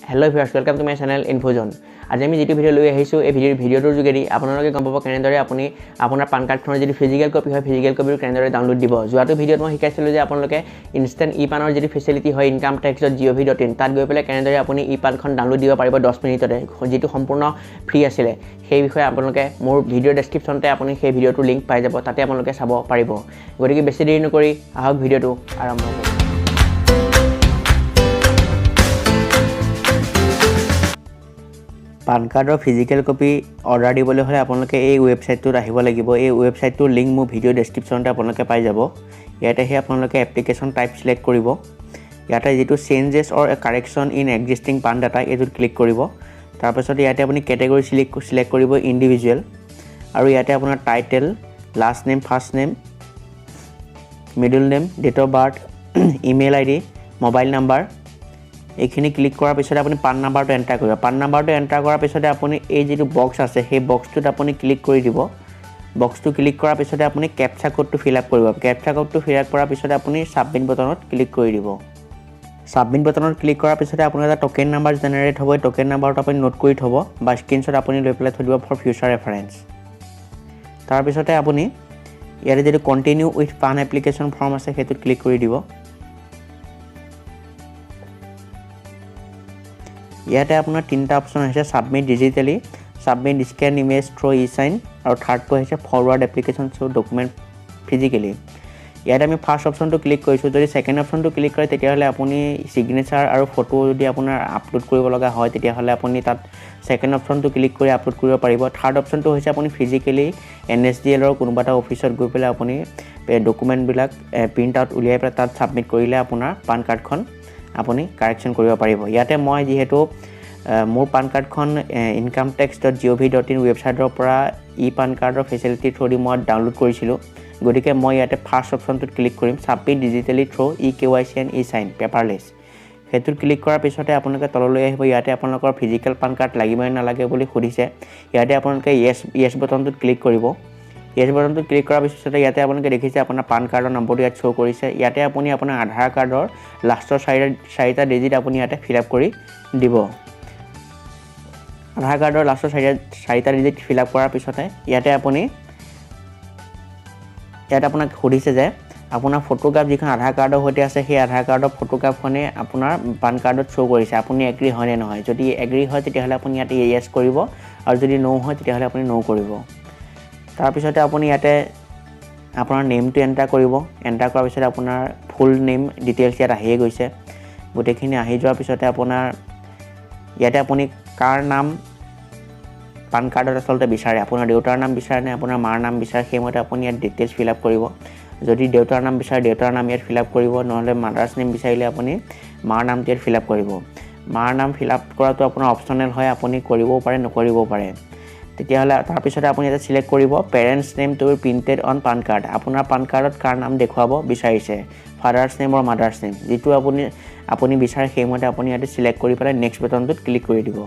Hello viewers, welcome to my channel Infozone. আজি আমি যেটো ভিডিও লৈ আহিছো এই ভিডিওটোৰ যোগেদি আপোনালোকে গম পাব কেনেদৰে আপুনি আপোনাৰ পান কাৰ্ডখনৰ যদি ফিজিক্যাল কপি হয় ফিজিক্যাল কপিৰ কেনেদৰে ডাউনলোড দিব যোৱাটো ভিডিওত মই শিকাইছিলো যে আপোনালোকে ইনষ্টেন্ট ই-পানৰ যদি ফেচিলিটি হয় incometax.gov.in তাত গৈ পেলাই কেনেদৰে আপুনি ই-পানখন ডাউনলোড দিব পাৰিব 10 মিনিটতে যেটো সম্পূৰ্ণ ফ্ৰী আছিল সেই বিষয়ে আপোনালোকে মোৰ ভিডিও ডেসক্ৰিপচনতে আপুনি সেই ভিডিওটোৰ লিংক পাই যাব তাতে আপোনালোকে চাব পাৰিব গতিকে বেছি দেৰি নকৰি আহক ভিডিওটো আৰম্ভ কৰোঁ পান কাৰ্ডৰ ফিজিক্যাল কপি অৰ্ডাৰ দিবলৈ হলে আপোনালোকে এই ওয়েবসাইটটোত আহিব লাগিব এই ওয়েবসাইটটোৰ লিংক মোৰ ভিডিও ডেসক্ৰিপচনতে আপোনালোকে পাই যাব ইয়াতে হে আপোনালোকে এপ্লিকেশন টাইপ সিলেক্ট কৰিব ইয়াতে যেটো changes or correction in existing PAN data এটো ক্লিক কৰিব তাৰ পাছত ইয়াতে আপুনি ক্যাটাগৰী সিলেক্ট কৰিব ইন্ডিভিজুৱেল আৰু ইয়াতে আপোনাৰ title last name first name middle name date of birth email ID mobile number এইখিনি ক্লিক কৰাৰ পিছত আপুনি পান নাম্বাৰটো এন্টাৰ কৰিব পান নাম্বাৰটো এন্টাৰ কৰাৰ পিছত আপুনি এই যেটো বক্স আছে সেই বক্সটোত আপুনি ক্লিক কৰি দিব বক্সটো ক্লিক কৰাৰ পিছত আপুনি ক্যাপচা কোডটো ফিল আপ কৰিব ক্যাপচা কোডটো ফিল আপ কৰাৰ পিছত আপুনি সাবমিট বটনত ক্লিক কৰি দিব সাবমিট বটনত ক্লিক কৰাৰ পিছত আপোনাৰ এটা টোকেন নাম্বাৰ জেনাৰেট হ'ব টোকেন নাম্বাৰটো আপুনি নোট কৰি থব বা স্ক্ৰিনশ্বট আপুনি লৈ পেলাই থৈ দিব ফৰ ফিউচাৰ ৰেফাৰেন্স তাৰ পিছতে আপুনি ইয়াৰে যেটো continue with PAN application form আছে হেতু ক্লিক কৰি দিব ইয়াতে আপোনাৰ তিনটা অপচন আছে submit digitally submit scan image through e sign আৰু থাৰ্ডটো আছে forward application to document physically ইয়াতে আমি ফাৰ্স্ট অপচনটো ক্লিক কৰিছো যদি সেকেন্ড অপচনটো ক্লিক কৰে তেতিয়া হলে আপুনি সিগনেচাৰ আৰু ফটো যদি আপোনাৰ আপলোড কৰিব লগা হয় তেতিয়া হলে আপুনি তাত সেকেন্ড অপচনটো ক্লিক কৰি আপলোড কৰিব পাৰিব থাৰ্ড অপচনটো হৈছে আপুনি ফিজিক্যালি এনএসডিএল ৰ কোনোবাটা অফিচত গৈ পেলাই আপুনি ডকুমেন্ট বিলাক প্ৰিন্ট আউট উলিয়াই পেলাই তাত সাবমিট কৰিলে আপোনাৰ পান কাৰ্ডখন আপুনি কাৰেকচন কৰিব পাৰিব ইয়াতে মই যেহেতু মোৰ পান কাৰ্ডখন incometax.gov.in ওয়েবসাইটৰ পৰা ই পান কাৰ্ডৰ ফেচিলিটি থ্ৰু মই ডাউনলোড কৰিছিলো গতিকে মই ইয়াতে ফাৰ্স্ট অপচনটোত ক্লিক কৰিম সাবমিট ডিজিটালি থ্ৰু ইকেৱাইচি এণ্ড ই-সাইন পেপাৰলেছ হেতুত ক্লিক কৰাৰ পিছতে আপোনালোকে তললৈ আহিব ইয়াতে আপোনালোকৰ ফিজিক্যাল পান কাৰ্ড লাগিব নে নালাগে বুলি সুধিছে ইয়াতে আপোনালোকে ইয়েস বটনটোত ক্লিক কৰিব ইয়েস বটনটোত ক্লিক কৰাৰ পিছতে ইয়াতে আপোনালোকে দেখিছে আপোনাৰ পান কাৰ্ডৰ নম্বৰটো ইয়াত শো কৰিছে ইয়াতে আপুনি আপোনাৰ আধাৰ কাৰ্ডৰ লাষ্টৰ চাৰিটা ডিজিট আপুনি ইয়াতে ফিল আপ কৰি দিব আধাৰ কাৰ্ডৰ লাষ্টৰ চাৰিটা ডিজিট ফিল আপ কৰাৰ পিছতে ইয়াতে আপোনাক সুধিছে যে আপোনাৰ ফটোগ্ৰাফ যিখন আধাৰ কাৰ্ডৰ হৈতে আছে সেই আধাৰ কাৰ্ডৰ ফটোগ্ৰাফখনে আপোনাৰ পান কাৰ্ডত শো কৰিছে আপুনি এগ্ৰি হয় নে নহয় যদি এগ্ৰি হয় তেতিয়া হলে আপুনি ইয়াতে ইয়েস কৰিব আৰু যদি নো হয় তেতিয়া হলে আপুনি নো কৰিব তাৰ পিছতে আপুনি ইয়াতে আপোনাৰ নেমটো এন্টাৰ কৰিব এন্টাৰ কৰাৰ পিছত আপোনাৰ ফুল নেম ডিটেইলছ ইয়াত আহিয়ে গৈছে গোটেইখিনি আহি যোৱাৰ পিছতে আপোনাৰ ইয়াতে আপুনি কাৰ নাম পান কাৰ্ডত আসলতে বিচাৰে আপোনাৰ দেউতাৰ নাম বিচাৰে নে আপোনাৰ মাৰ নাম বিচাৰে সেইমতে আপুনি ইয়াত ডিটেইলছ ফিল আপ কৰিব যদি দেউতাৰ নাম বিচাৰে দেউতাৰ নাম ইয়াত ফিল আপ কৰিব নহলে মাদাৰ্স নেম বিচাৰিলে আপুনি মাৰ নামটো ইয়াত ফিল আপ কৰিব মাৰ নাম ফিল আপ কৰাটো আপোনাৰ অপচনেল হয় আপুনি কৰিবও পাৰে নকৰিবও পাৰে তেতিয়া হলে তাৰ পিছতে আপুনি এটা সিলেক্ট কৰিব parents name to be printed on PAN card আপোনাৰ পান কাৰ্ডত কাৰ নাম দেখুৱাব বিচাৰিছে ফাদাৰ্স নেম অৰ মাদাৰ্স নেম যেটো আপুনি বিচাৰে সেইমতে আপুনি ইয়াতে সিলেক্ট কৰি পেলাই নেক্সট বটনটোত ক্লিক কৰি দিব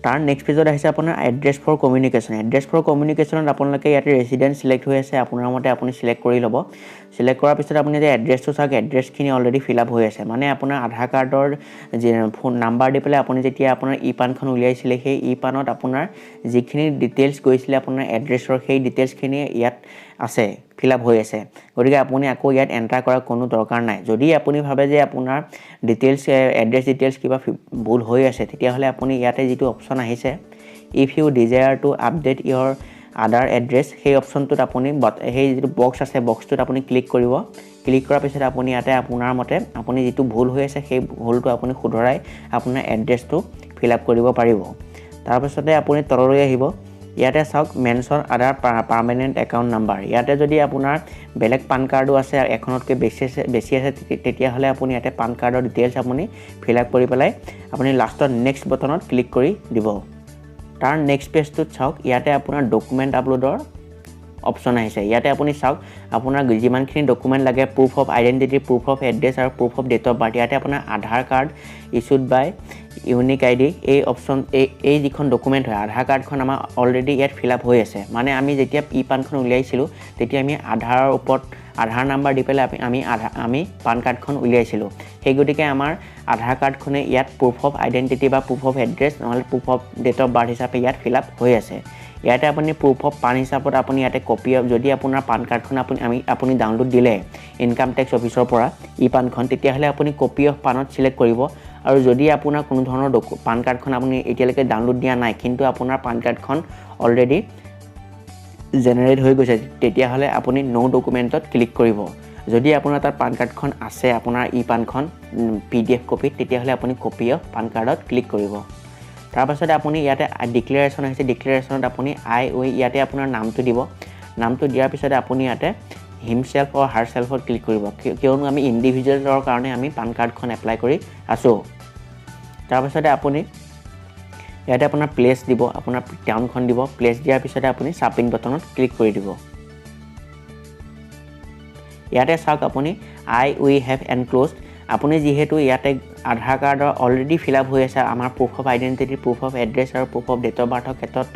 তাৰ নেক্সট পেজত আহিছে আপোনাৰ এড্ৰেছ ফৰ কমিউনিকেশ্যনত আপোনালোকে ইয়াতে ৰেসিডেন্ট সিলেক্ট হৈ আছে আপোনাৰ মতে আপুনি সিলেক্ট কৰি ল'ব সিলেক্ট কৰাৰ পিছত আপুনি যে এড্ৰেছটো চাওক এড্ৰেছখিনি অলৰেডি ফিল আপ হৈ আছে মানে আপোনাৰ আধাৰ কাৰ্ডৰ যে ফোন নাম্বাৰ দি পেলাই আপুনি যেতিয়া আপোনাৰ ই পানখন উলিয়াইছিলে সেই ই পানত আপোনাৰ যিখিনি ডিটেইলছ গৈছিলে আপোনাৰ এড্ৰেছৰ সেই ডিটেইলছখিনি ইয়াত আছে ফিল আপ হৈ আছে গতিকে আপুনি আকৌ ইয়াত এন্টাৰ কৰাৰ কোনো দৰকাৰ নাই যদি আপুনি ভাবে যে আপোনাৰ ডিটেইলছ এড্ৰেছ ডিটেইলছ কিবা ভুল হৈ আছে তেতিয়া হলে আপুনি ইয়াতে যেটো অপচন আহিছে if you desire to update your Aadhaar address সেই অপচনটোত আপুনি সেই যেটো বক্স আছে বক্সটোত আপুনি ক্লিক কৰিব ক্লিক কৰাৰ পিছত আপুনি ইয়াতে আপোনাৰ মতে আপুনি যেটো ভুল হৈ আছে সেই ভুলটো আপুনি শুধৰাই আপোনাৰ এড্ৰেছটো ফিল আপ কৰিব পাৰিব তাৰ পিছতে আপুনি তললৈ আহিব ইয়াতে চাওক মেনশন আদাৰ পাৰ্মানেন্ট একাউন্ট নাম্বাৰ ইয়াতে যদি আপোনাৰ বেলেগ পান কাৰ্ডো আছে এখনতকৈ বেছি আছে তেতিয়া হলে আপুনি ইয়াতে পান কাৰ্ডৰ ডিটেইলছ আপুনি ফিল আপ কৰি পেলাই আপুনি লাষ্টৰ নেক্সট বটনত ক্লিক কৰি দিব তাৰ নেক্সট পেজটোত চাওক ইয়াতে আপোনাৰ ডকুমেন্ট আপলোডৰ অপচন আহিছে ইয়াতে আপুনি চাওক আপোনাৰ যিমানখিনি ডকুমেন্ট লাগে proof of identity proof of address আৰু proof of date of birth ইয়াতে আপোনাৰ Aadhaar card issued by unique ID এই অপচন এই যিখন ডকুমেন্ট হয় আধাৰ কাৰ্ডখন আমাৰ অলৰেডি ইয়াত ফিল আপ হৈ আছে মানে আমি যেতিয়া ই পানখন উলিয়াইছিলো তেতিয়া আমি আধাৰৰ ওপৰত আধাৰ নাম্বাৰ দি পেলাই আমি পান কাৰ্ডখন উলিয়াইছিলোঁ সেই গতিকে আমাৰ আধাৰ কাৰ্ডখনে ইয়াত প্ৰুফ অফ আইডেন্টিটি বা প্ৰুফ অফ এড্ৰেছ নহলে proof of date of birth হিচাপে ইয়াত ফিল আপ হৈ আছে ইয়াতে আপুনি প্ৰুফ অফ পান হিচাপত আপুনি ইয়াতে কপি অফ যদি আপোনাৰ পান কাৰ্ডখন আপুনি ডাউনলোড দিলে ইনকাম টেক্স অফিচৰ পৰা ই পানখন তেতিয়াহ'লে আপুনি কপি অফ পানত সিলেক্ট কৰিব আৰু যদি আপোনাৰ কোনো ধৰণৰ পান কাৰ্ডখন আপুনি এতিয়ালৈকে ডাউনলোড দিয়া নাই কিন্তু আপোনাৰ পান কাৰ্ডখন অলৰেডি জেনাৰেট হৈ গৈছে তেতিয়াহ'লে আপুনি নো ডকুমেণ্টত ক্লিক কৰিব যদি আপোনাৰ তাত পান কাৰ্ডখন আছে আপোনাৰ ই পানখন PDF কপি তেতিয়াহ'লে আপুনি কপি অফ পান কাৰ্ডত ক্লিক কৰিব তাৰপাছতে আপুনি ইয়াতে ডিক্লেৰেশ্যন আছে ডিক্লেৰেশ্যনত আপুনি ইয়াতে আপোনাৰ নামটো দিব নামটো দিয়াৰ পিছতে আপুনি ইয়াতে হিমসেল্ফ অৰ হাৰসেল্ফত ক্লিক কৰিব কিয়নো আমি ইণ্ডিভিজুৱেলৰ কাৰণে আমি পান কাৰ্ডখন এপ্লাই কৰি আছোঁ তাৰপাছতে আপুনি ইয়াতে আপোনাৰ প্লেচ দিব আপোনাৰ টাউনখন দিব প্লেচ দিয়াৰ পিছতে আপুনি সাবমিট বাটনত ক্লিক কৰি দিব ইয়াতে চাওক আপুনি উই হেভ এনক্লোজড আপুনি যেহেতু ইয়াতে আধাৰ কাৰ্ডৰ অলৰেডি ফিল আপ হৈ আছে আমাৰ proof of identity proof of address আৰু প্ৰুফ অফ ডেট অফ বাৰ্থৰ ক্ষেত্ৰত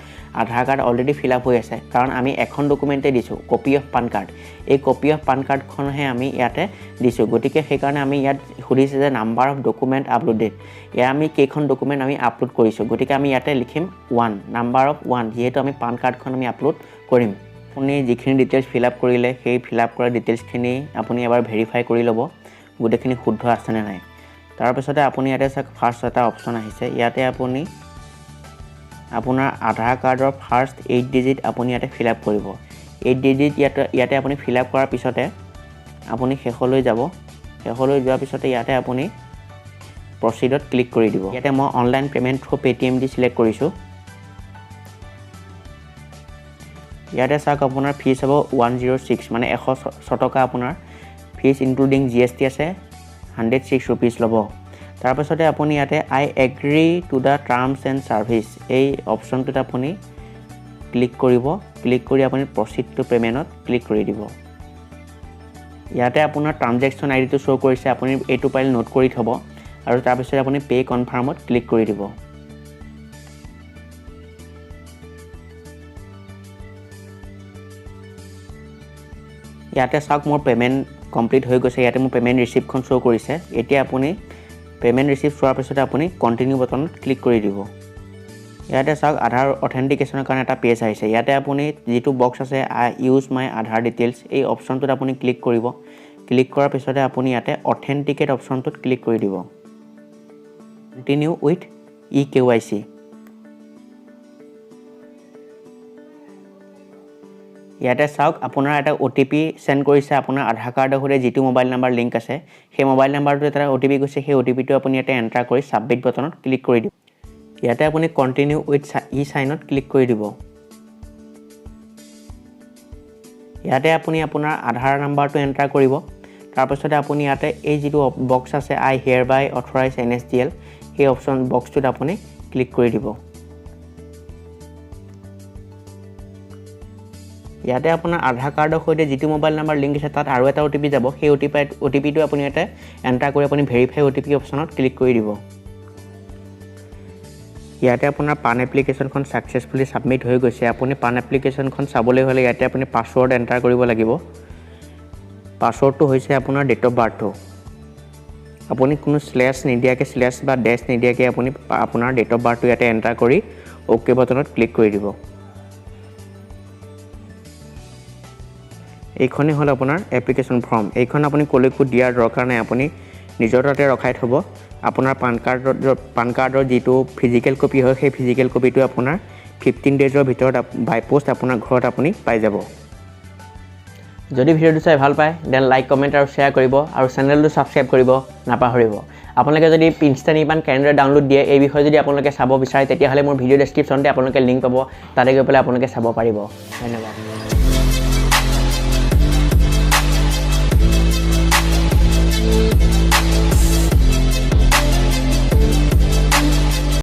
আধাৰ কাৰ্ড অলৰেডি ফিল আপ হৈ আছে কাৰণ আমি এখন ডকুমেণ্টে দিছোঁ কপি অফ পান কাৰ্ড এই কপি অফ পান কাৰ্ডখনহে আমি ইয়াতে দিছোঁ গতিকে সেইকাৰণে আমি ইয়াত সুধিছে যে নাম্বাৰ অফ ডকুমেণ্ট আপলোডেড ইয়াত আমি কেইখন ডকুমেণ্ট আমি আপলোড কৰিছোঁ গতিকে আমি ইয়াতে লিখিম 1 নাম্বাৰ অফ 1 যিহেতু আমি পান কাৰ্ডখন আমি আপলোড কৰিম আপুনি যিখিনি ডিটেইলছ ফিল আপ কৰিলে সেই ফিল আপ কৰা ডিটেইলছখিনি আপুনি এবাৰ ভেৰিফাই কৰি ল'ব গোটেইখিনি শুদ্ধ আছেনে নাই তাৰপিছতে আপুনি ইয়াতে চাওক ফাৰ্ষ্ট এটা অপশ্যন আহিছে ইয়াতে আপুনি আপোনাৰ আধাৰ কাৰ্ডৰ ফাৰ্ষ্ট 8 ডিজিট আপুনি ইয়াতে ফিল আপ কৰিব 8 ডিজিট ইয়াতে আপুনি ফিল আপ কৰাৰ পিছতে আপুনি শেষলৈ যাব শেষলৈ যোৱাৰ পিছতে ইয়াতে আপুনি প্ৰচিডত ক্লিক কৰি দিব ইয়াতে মই অনলাইন পেমেণ্ট থ্ৰু পেটিএম দি সিলেক্ট কৰিছোঁ ইয়াতে চাওক আপোনাৰ ফিজ হ'ব 106 মানে 106 টকা আপোনাৰ ফিজ ইনক্লুডিং GST আছে 106 rupees ল'ব তাৰপিছতে আপুনি ইয়াতে আই agri to the terms and service এই অপশ্যনটোত আপুনি ক্লিক কৰিব ক্লিক কৰি আপুনি প্ৰচিড টু পেমেণ্টত ক্লিক কৰি দিব ইয়াতে আপোনাৰ ট্ৰানজেকশ্যন আইডিটো শ্ব' কৰিছে আপুনি এইটো পাৰিলে নোট কৰি থ'ব আৰু তাৰপিছত আপুনি পে' কনফাৰ্মত ক্লিক কৰি দিব ইয়াতে চাওক মোৰ পেমেণ্ট কমপ্লিট হৈ গৈছে ইয়াতে মোৰ পেমেণ্ট ৰিচিপ্টখন শ্ব' কৰিছে এতিয়া আপুনি পেমেণ্ট ৰিচিপ্ট চোৱাৰ পিছতে আপুনি কণ্টিনিউ বাটনত ক্লিক কৰি দিব ইয়াতে চাওক আধাৰ অথেণ্টিকেশ্যনৰ কাৰণে এটা পেজ আহিছে ইয়াতে আপুনি যিটো বক্স আছে ইউজ মাই আধাৰ ডিটেইলছ এই অপশ্যনটোত আপুনি ক্লিক কৰিব ক্লিক কৰাৰ পিছতে আপুনি ইয়াতে অথেণ্টিকেট অপশ্যনটোত ক্লিক কৰি দিব কণ্টিনিউ উইথ eKYC ইয়াতে চাওক আপোনাৰ এটা OTP সেন্ড কৰিছে আপোনাৰ আধাৰ কাৰ্ডৰ সৈতে যিটো মোবাইল নাম্বাৰ লিংক আছে সেই মোবাইল নাম্বাৰটো এটা OTP গৈছে সেই OTPটো আপুনি ইয়াতে এন্টাৰ কৰি সাবমিট বাটনত ক্লিক কৰি দিব ইয়াতে আপুনি কন্টিনিউ উইথ ই-সাইনত ক্লিক কৰি দিব ইয়াতে আপুনি আপোনাৰ আধাৰ নাম্বাৰটো এন্টাৰ কৰিব তাৰপিছতে আপুনি ইয়াতে এই যিটো বক্স আছে আই হিয়াৰ বাই অথৰাইজ NSDL সেই অপশ্যন বক্সটোত আপুনি ক্লিক কৰি দিব ইয়াতে আপোনাৰ আধাৰ কাৰ্ডৰ সৈতে যিটো মোবাইল নাম্বাৰ লিংক আছে তাত আৰু এটা OTP যাব সেই OTPটো আপুনি ইয়াতে এন্টাৰ কৰি আপুনি ভেৰিফাই OTP অপশ্যনত ক্লিক কৰি দিব ইয়াতে আপোনাৰ পান এপ্লিকেশ্যনখন সাকসেসফুলি সাবমিট হৈ গৈছে আপুনি পান এপ্লিকেশ্যনখন চাবলৈ হ'লে ইয়াতে আপুনি পাছৱৰ্ড এন্টাৰ কৰিব লাগিব পাছৱৰ্ডটো হৈছে আপোনাৰ ডেট অফ বাৰ্থটো আপুনি কোনো স্লেশ নিদিয়াকে স্লেশ বা ডেশ নিদিয়াকে আপুনি আপোনাৰ ডেট অফ বাৰ্থটো ইয়াতে এন্টাৰ কৰি ওকে বাটনত ক্লিক কৰি দিব এইখনে হ'ল আপোনাৰ এপ্লিকেশ্যন ফৰ্ম এইখন আপুনি কলৈকো দিয়াৰ দৰকাৰ নাই আপুনি নিজৰ তাতে ৰখাই থব আপোনাৰ পান কাৰ্ডৰ যিটো ফিজিক্যাল কপি হয় সেই ফিজিক্যাল কপিটো আপোনাৰ 15 ডেজৰ ভিতৰত বাই পোষ্ট আপোনাৰ ঘৰত আপুনি পাই যাব যদি ভিডিওটো চাই ভাল পায় দেন লাইক কমেন্ট আৰু শেয়াৰ কৰিব আৰু চেনেলটো সাবস্ক্ৰাইব কৰিব নাপাহৰিব আপোনালোকে যদি ইনষ্টেণ্ট ইমান কেনেদৰে ডাউনলোড দিয়ে এই বিষয়ে যদি আপোনালোকে চাব বিচাৰে তেতিয়াহ'লে মোৰ ভিডিও ডেসক্ৰিপশ্যনতে আপোনালোকে লিংক পাব তাতে গৈ পেলাই আপোনালোকে চাব পাৰিব ধন্যবাদ